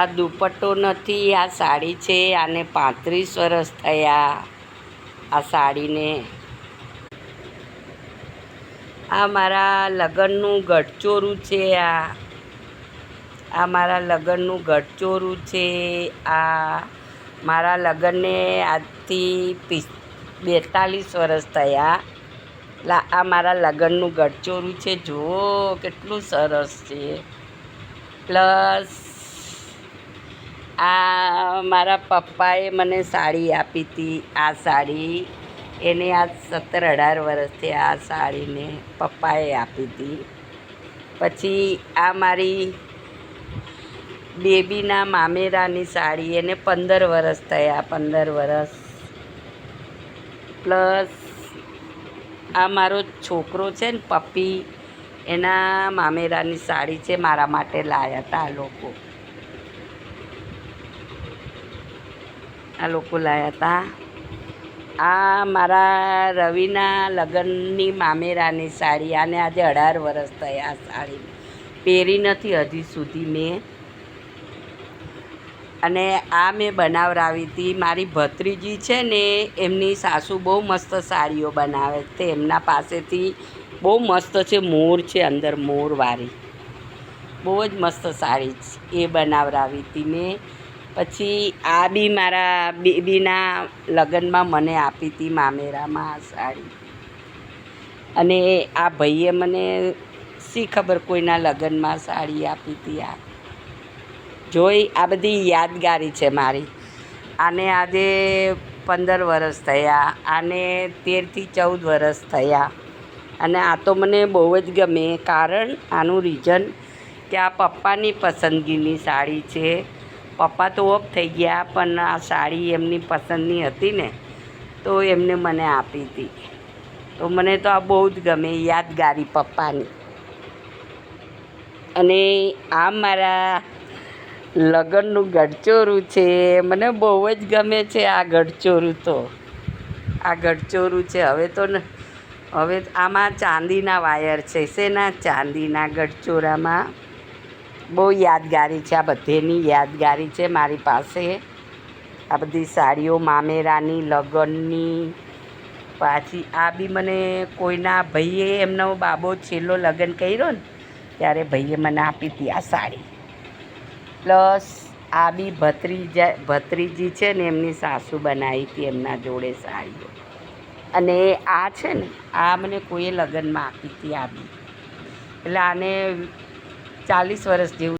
આ દુપટ્ટો નથી, આ સાડી છે. આને 35 વર્ષ થયા આ સાડીને. આ મારા લગ્નનું ગઢચોરું છે. આ મારા લગ્નનું ગઢચોરું છે. આ મારા લગ્નને આજથી 42 વર્ષ થયા. આ મારા લગ્નનું ગઢચોરું છે. જુઓ કેટલું સરસ છે. પ્લસ આ મારા પપ્પાએ મને સાડી આપી હતી. આ સાડી એને આ 17-18 વર્ષથી આ સાડીને પપ્પાએ આપી હતી. પછી આ મારી બેબીના મામેરાની સાડી, એને 15 વર્ષ થયા. 15 વર્ષ. પ્લસ આ મારો છોકરો છે ને પપ્પી, એના મામેરાની સાડી છે. મારા માટે લાવ્યા હતા આ લોકો લાવ્યા હતા. આ મારા રવિના લગ્નની મામેરાની સાડી, આને આજે 18 વર્ષ થયા. આ સાડી પહેરી નથી હજી સુધી મેં. અને આ મેં બનાવરાવી હતી. મારી ભત્રીજી છે ને, એમની સાસુ બહુ મસ્ત સાડીઓ બનાવે છે. એમના પાસેથી બહુ મસ્ત છે. મોર છે અંદર, મોરવાળી બહુ જ મસ્ત સાડી એ બનાવરાવી હતી મેં. પછી આ બી મારા બેબીના લગ્નમાં મને આપી હતી મામેરામાં આ સાડી. અને આ ભાઈએ મને શી ખબર કોઈના લગ્નમાં સાડી આપી હતી. આ જોઈ, આ બધી યાદગારી છે મારી. આને આજે 15 વર્ષ થયા. આને 13થી 14 વર્ષ થયા. અને આ તો મને બહુ જ ગમે. કારણ આનું રીઝન કે આ પપ્પાની પસંદગીની સાડી છે. પપ્પા તો ઓફ થઈ ગયા, પણ આ સાડી એમની પસંદની હતી ને, તો એમને મને આપી હતી. તો મને તો આ બહુ જ ગમે, યાદગારી પપ્પાની. અને આ મારા લગ્નનું ગઢચોરું છે. મને બહુ જ ગમે છે આ ગઢચોરું. તો આ ગઢચોરું છે. હવે આમાં ચાંદીના વાયર છે. શેના? ચાંદીના ગઢચોરામાં. બહુ યાદગારી છે. આ બધેની યાદગારી છે મારી પાસે. આ બધી સાડીઓ મામેરાની, લગ્નની. પાછી આ બી મને કોઈના ભાઈએ, એમનો બાબો છેલ્લો લગ્ન કર્યો ને, ત્યારે ભાઈએ મને આપી હતી આ સાડી. પ્લસ આ બી ભત્રીજી છે ને, એમની સાસુ બનાવી હતી એમના જોડે સાડીઓ. અને આ છે ને, આ મને કોઈએ લગ્નમાં આપી હતી આ બી. એટલે આને 40 વર્ષ જેવું